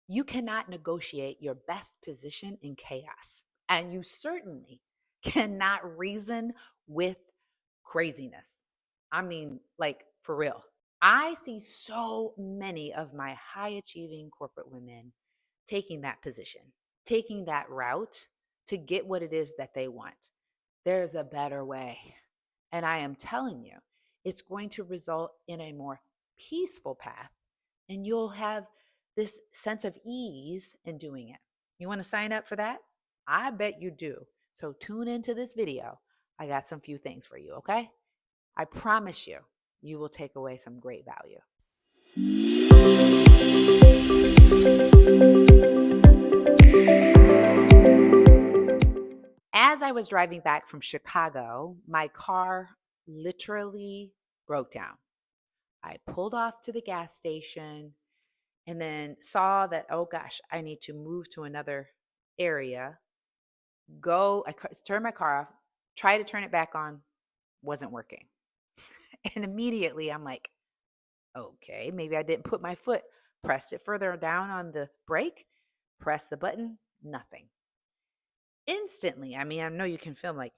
You cannot negotiate your best position in chaos. And you certainly cannot reason with craziness. I mean, like for real. I see so many of my high achieving corporate women taking that position, taking that route to get what it is that they want. There's a better way. And I am telling you, it's going to result in a more peaceful path, and you'll have this sense of ease in doing it. You want to sign up for that? I bet you do. So tune into this video. I got some few things for you, okay? I promise you, you will take away some great value. As I was driving back from Chicago, my car literally broke down. I pulled off to the gas station and then saw that, oh gosh, I need to move to another area. I turned my car off, try to turn it back on, wasn't working. And immediately I'm like, okay, maybe I didn't put my foot, pressed it further down on the brake, press the button, nothing. Instantly, I mean, I know you can film like,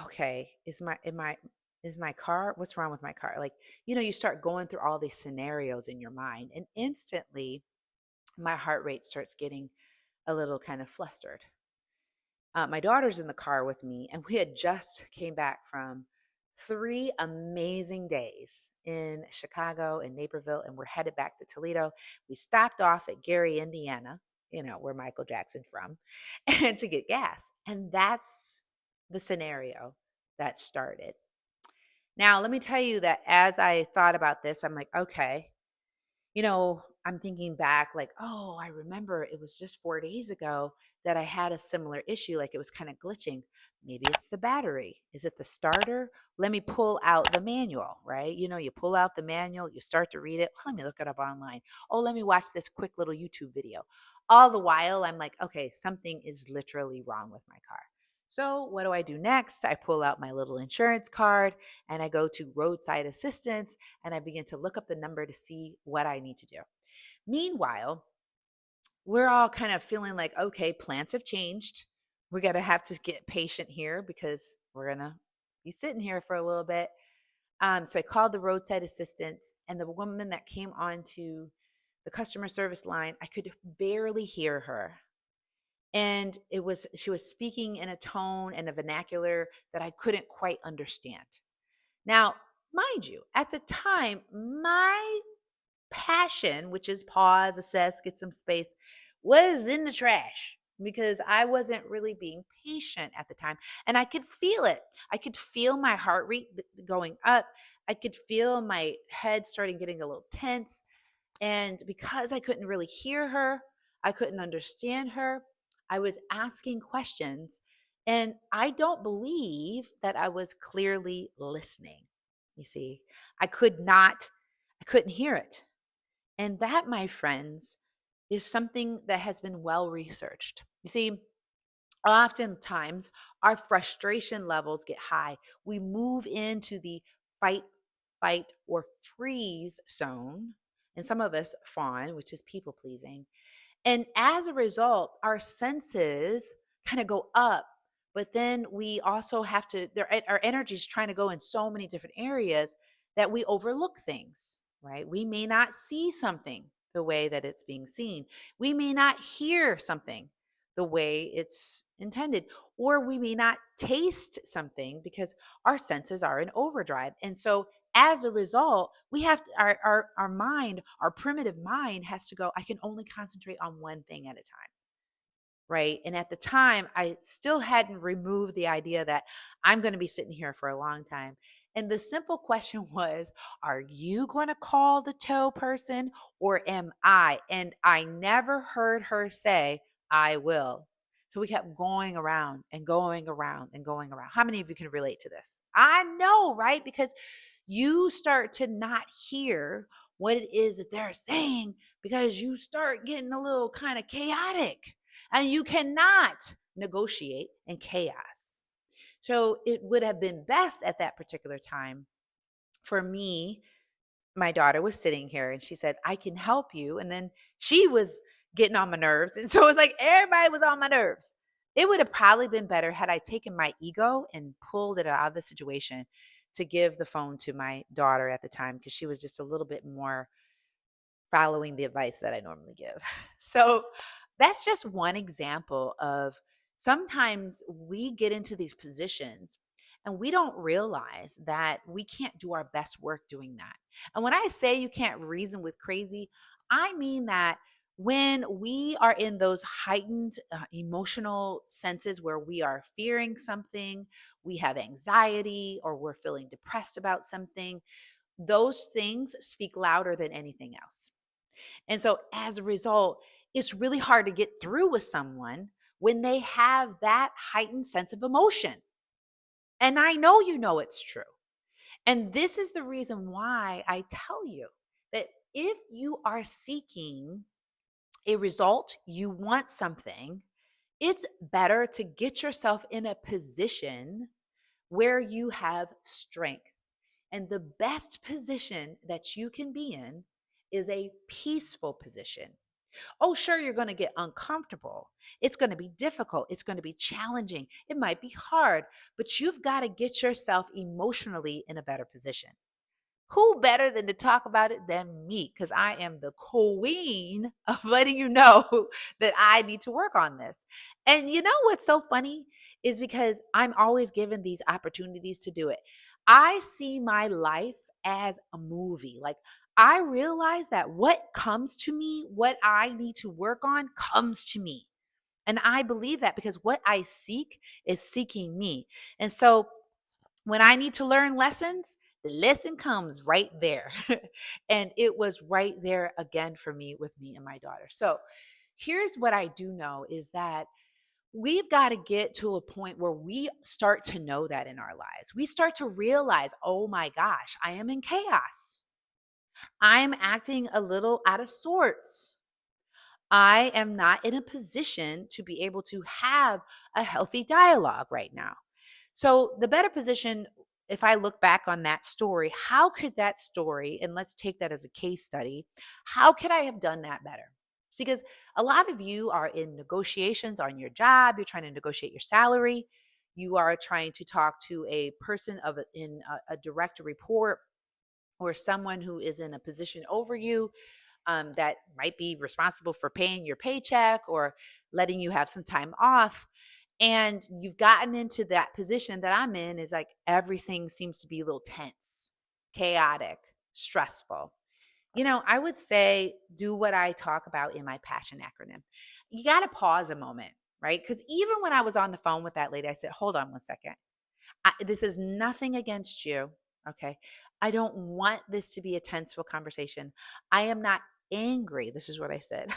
okay, is my car, what's wrong with my car? Like, you start going through all these scenarios in your mind, and instantly my heart rate starts getting a little kind of flustered. My daughter's in the car with me, and we had just came back from 3 amazing days in Chicago and Naperville, and we're headed back to Toledo. We stopped off at Gary, Indiana, where Michael Jackson's from, and to get gas. And that's the scenario that started. Now, let me tell you that as I thought about this, I'm like, okay, I'm thinking back like, oh, I remember it was just 4 days ago that I had a similar issue. Like it was kind of glitching. Maybe it's the battery. Is it the starter? Let me pull out the manual, right? You pull out the manual, you start to read it. Let me look it up online. Oh, let me watch this quick little YouTube video. All the while, I'm like, okay, something is literally wrong with my car. So what do I do next? I pull out my little insurance card and I go to roadside assistance and I begin to look up the number to see what I need to do. Meanwhile, we're all kind of feeling like, okay, plans have changed. We're going to have to get patient here because we're going to be sitting here for a little bit. So I called the roadside assistance, and the woman that came on to the customer service line, I could barely hear her. And she was speaking in a tone and a vernacular that I couldn't quite understand. Now, mind you, at the time, my passion, which is pause, assess, get some space, was in the trash because I wasn't really being patient at the time. And I could feel it. I could feel my heart rate going up. I could feel my head starting getting a little tense. And because I couldn't really hear her, I couldn't understand her, I was asking questions. And I don't believe that I was clearly listening. You see, I couldn't hear it. And that, my friends, is something that has been well researched. You see, oftentimes our frustration levels get high. We move into the fight, or freeze zone. And some of us fawn, which is people pleasing. And as a result, our senses kind of go up, but then we also have to, our energy is trying to go in so many different areas that we overlook things, right? We may not see something the way that it's being seen. We may not hear something the way it's intended, or we may not taste something because our senses are in overdrive. And so as a result, we have to, our mind, our primitive mind has to go, I can only concentrate on one thing at a time. Right. And at the time, I still hadn't removed the idea that I'm going to be sitting here for a long time. And the simple question was, are you going to call the tow person or am I? And I never heard her say, I will. So we kept going around and going around and going around. How many of you can relate to this? I know, right? Because you start to not hear what it is that they're saying because you start getting a little kind of chaotic. And you cannot negotiate in chaos. So it would have been best at that particular time for me. My daughter was sitting here and she said, I can help you. And then she was getting on my nerves. And so it was like everybody was on my nerves. It would have probably been better had I taken my ego and pulled it out of the situation to give the phone to my daughter at the time because she was just a little bit more following the advice that I normally give. So that's just one example of sometimes we get into these positions and we don't realize that we can't do our best work doing that. And when I say you can't reason with crazy, I mean that when we are in those heightened emotional senses where we are fearing something, we have anxiety, or we're feeling depressed about something, those things speak louder than anything else. And so as a result, it's really hard to get through with someone when they have that heightened sense of emotion. And I know you know it's true. And this is the reason why I tell you that if you are seeking a result, you want something, it's better to get yourself in a position where you have strength. And the best position that you can be in is a peaceful position. Oh, sure, you're going to get uncomfortable. It's going to be difficult. It's going to be challenging. It might be hard, but you've got to get yourself emotionally in a better position. Who better than to talk about it than me? Because I am the queen of letting you know that I need to work on this. And you know what's so funny is because I'm always given these opportunities to do it. I see my life as a movie. Like, I realize that what comes to me, what I need to work on, comes to me. And I believe that because what I seek is seeking me. And so when I need to learn lessons, the lesson comes right there. And it was right there again for me with me and my daughter. So here's what I do know is that we've got to get to a point where we start to know that in our lives. We start to realize, oh my gosh, I am in chaos. I'm acting a little out of sorts. I am not in a position to be able to have a healthy dialogue right now. So, the better position, if I look back on that story, how could that story, and let's take that as a case study, how could I have done that better? See, because a lot of you are in negotiations on your job, you're trying to negotiate your salary, you are trying to talk to a person in a direct report or someone who is in a position over you that might be responsible for paying your paycheck or letting you have some time off. And you've gotten into that position that I'm in is like everything seems to be a little tense, chaotic, stressful. I would say do what I talk about in my passion acronym. You got to pause a moment, right? Because even when I was on the phone with that lady, I said, hold on one second. This is nothing against you. Okay. I don't want this to be a tenseful conversation. I am not angry. This is what I said.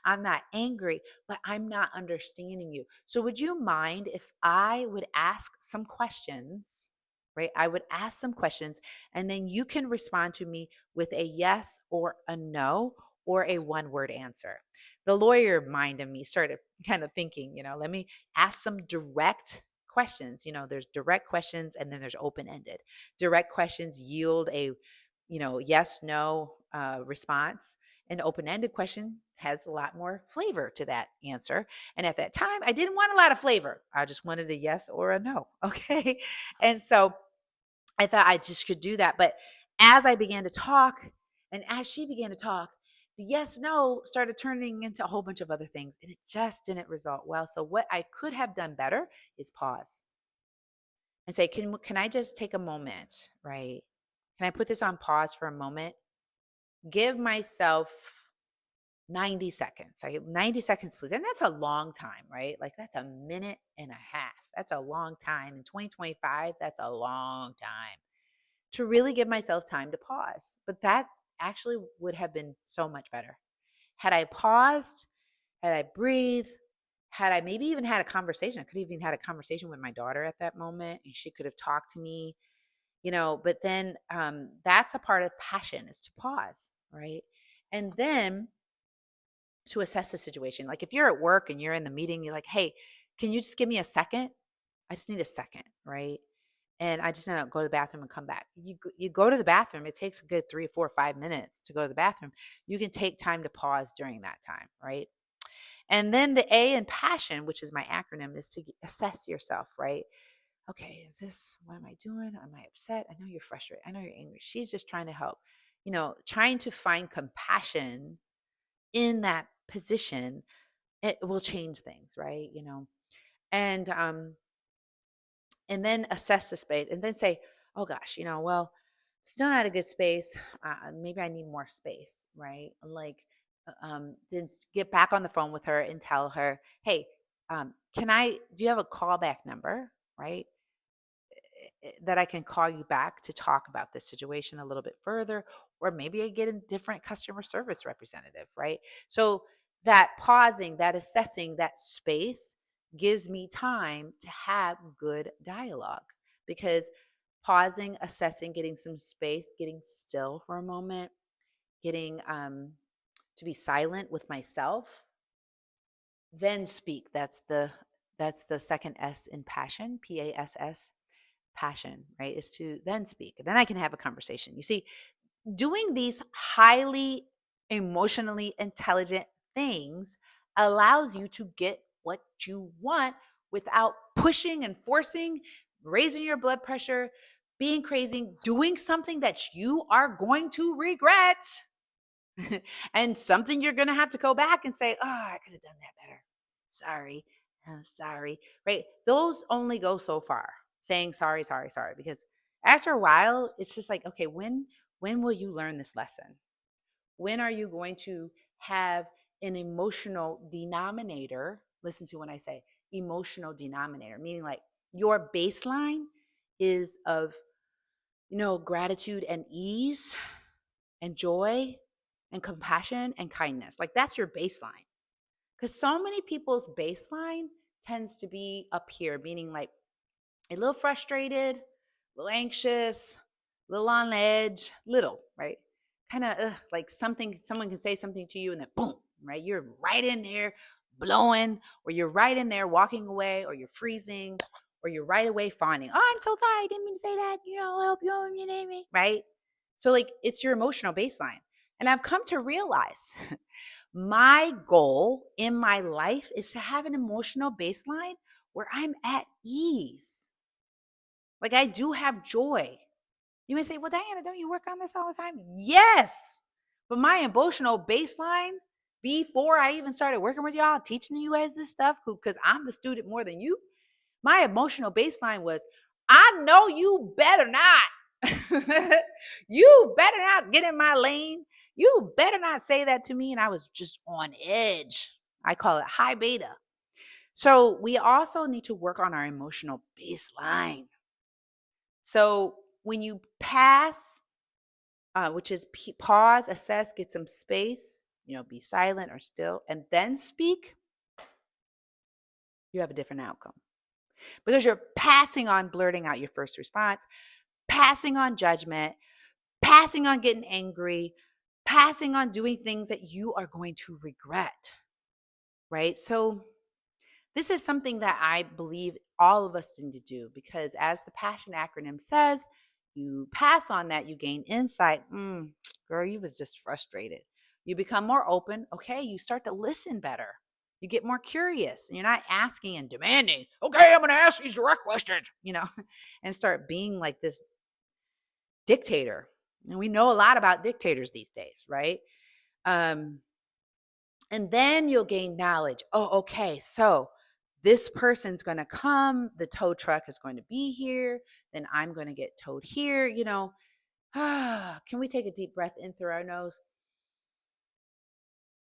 I'm not angry, but I'm not understanding you. So, would you mind if I would ask some questions? Right. I would ask some questions and then you can respond to me with a yes or a no or a one word answer. The lawyer mind in me started kind of thinking, let me ask some direct questions. There's direct questions and then there's open ended. Direct questions yield a, yes, no response. An open ended question has a lot more flavor to that answer. And at that time, I didn't want a lot of flavor. I just wanted a yes or a no. Okay. And so I thought I just could do that. But as I began to talk and as she began to talk, the yes, no started turning into a whole bunch of other things. And it just didn't result well. So what I could have done better is pause and say, can I just take a moment, right? Can I put this on pause for a moment? Give myself 90 seconds. 90 seconds, please. And that's a long time, right? Like that's a minute and a half. That's a long time. In 2025, that's a long time to really give myself time to pause. But that actually would have been so much better. Had I paused, had I breathed, had I maybe even had a conversation, I could have even had a conversation with my daughter at that moment and she could have talked to me, but then that's a part of passion is to pause, right? And then to assess the situation. Like if you're at work and you're in the meeting, you're like, hey, can you just give me a second? I just need a second, right? And I just need to go to the bathroom and come back. You go to the bathroom. It takes a good 3, 4, 5 minutes to go to the bathroom. You can take time to pause during that time, right? And then the A in passion, which is my acronym, is to assess yourself, right? Okay, is this, what am I doing? Am I upset? I know you're frustrated. I know you're angry. She's just trying to help. Trying to find compassion in that position, it will change things, right? And and then assess the space and then say, oh gosh, well, still not a good space. Maybe I need more space, right? Like, then get back on the phone with her and tell her, hey, do you have a callback number, right? That I can call you back to talk about this situation a little bit further, or maybe I get a different customer service representative, right? So that pausing, that assessing, that space gives me time to have good dialogue, because pausing, assessing, getting some space, getting still for a moment, getting to be silent with myself, then speak. That's the second S in passion, P.A.S.S. passion, right? Is to then speak. Then I can have a conversation. You see, doing these highly emotionally intelligent things allows you to get what you want without pushing and forcing, raising your blood pressure, being crazy, doing something that you are going to regret. And something you're going to have to go back and say, oh, I could have done that better. Sorry. I'm sorry. Right. Those only go so far, saying sorry, sorry, sorry. Because after a while, it's just like, okay, when will you learn this lesson? When are you going to have an emotional denominator? Listen to when I say emotional denominator, meaning like your baseline is of, gratitude and ease and joy and compassion and kindness. Like that's your baseline. Because so many people's baseline tends to be up here, meaning like a little frustrated, a little anxious, a little on edge, little, right? Kind of like someone can say something to you and then boom, right? You're right in there blowing, or you're right in there walking away, or you're freezing, or you're right away fawning. Oh, I'm so sorry. I didn't mean to say that. I hope you name me, right? So, like, it's your emotional baseline. And I've come to realize my goal in my life is to have an emotional baseline where I'm at ease. Like I do have joy. You may say, well, Diana, don't you work on this all the time? Yes. But my emotional baseline before I even started working with y'all, teaching you guys this stuff, because I'm the student more than you, my emotional baseline was, I know you better not. You better not get in my lane. You better not say that to me. And I was just on edge. I call it high beta. So we also need to work on our emotional baseline. So when you pass, which is pause, assess, get some space, be silent or still, and then speak, you have a different outcome. Because you're passing on blurting out your first response, passing on judgment, passing on getting angry, passing on doing things that you are going to regret, right? So this is something that I believe all of us need to do, because as the PASSION acronym says, you pass on that, you gain insight. Girl, you was just frustrated. You become more open. Okay, you start to listen better. You get more curious. You're not asking and demanding, okay, I'm going to ask these direct questions, and start being like this dictator. And we know a lot about dictators these days, right? Um, and then you'll gain knowledge. Oh, okay, so this person's going to come, the tow truck is going to be here, then I'm going to get towed here, Can we take a deep breath in through our nose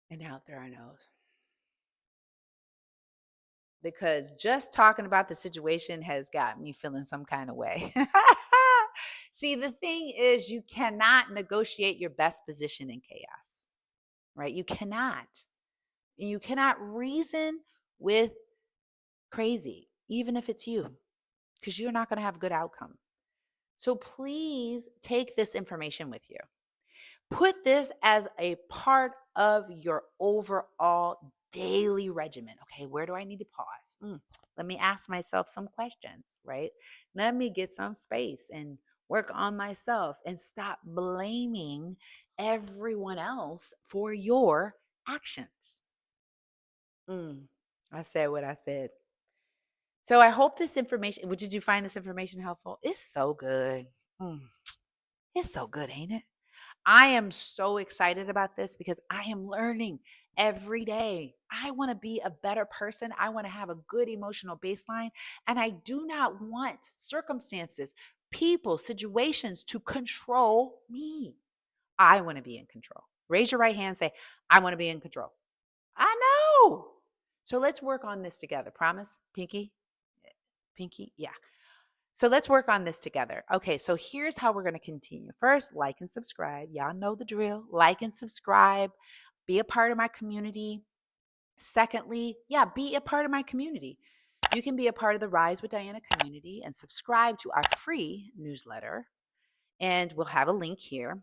and out through our nose? Because just talking about the situation has got me feeling some kind of way. See, the thing is, you cannot negotiate your best position in chaos, right? You cannot. You cannot reason with crazy, even if it's you, because you're not going to have good outcome. So please take this information with you. Put this as a part of your overall daily regimen. Okay, where do I need to pause? Let me ask myself some questions, right? Let me get some space and work on myself and stop blaming everyone else for your actions. Mm, I said what I said. So I hope this information, did you find this information helpful? It's so good. Mm, it's so good, ain't it? I am so excited about this because I am learning every day. I want to be a better person. I want to have a good emotional baseline. And I do not want circumstances, people, situations to control me. I want to be in control. Raise your right hand, say, I want to be in control. I know. So let's work on this together. Promise? Pinky? Pinky? Yeah. So let's work on this together. Okay, so here's how we're going to continue. First, like and subscribe. Y'all know the drill. Like and subscribe. Be a part of my community. Secondly, yeah, be a part of my community. You can be a part of the Rise with Diana community and subscribe to our free newsletter. And we'll have a link here.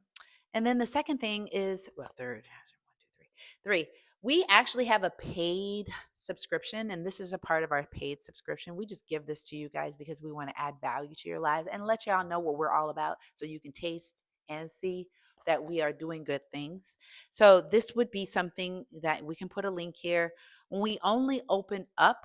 And then the second thing is, well, third, one, two, three, three. We actually have a paid subscription, and this is a part of our paid subscription. We just give this to you guys because we want to add value to your lives and let y'all know what we're all about so you can taste and see that we are doing good things. So this would be something that we can put a link here. When we only open up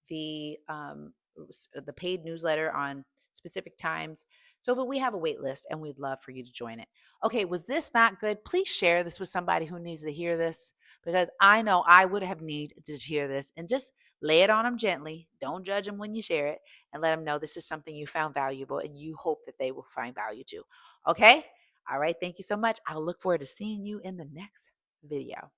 the the paid newsletter on specific times, so, but we have a wait list and we'd love for you to join it. Okay, was this not good? Please share this with somebody who needs to hear this because I know I would have needed to hear this, and just lay it on them gently. Don't judge them when you share it, and let them know this is something you found valuable and you hope that they will find value too. Okay? All right. Thank you so much. I'll look forward to seeing you in the next video.